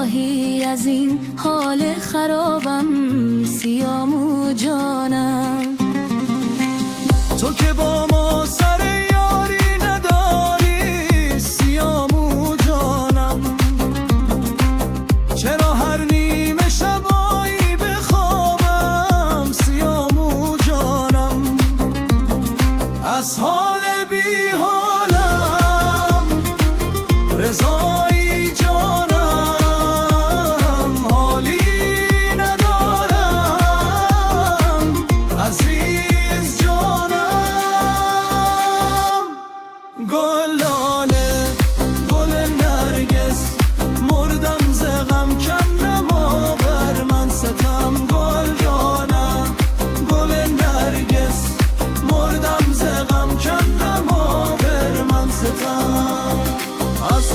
آهی از این حال خرابم، سیامو جانم. تو که با ما سر یاری نداری، سیامو جانم. چرا هر نیمه شبایی بخوابم، سیامو جانم. از حال بی حالم رضایی جانم، حالی ندارم عزیز جانم. گل لاله گل نرگس، مردم ز غم کم نما بر من ستم. گل جانم گل نرگس، مردم ز غم کم نما بر من ستم. از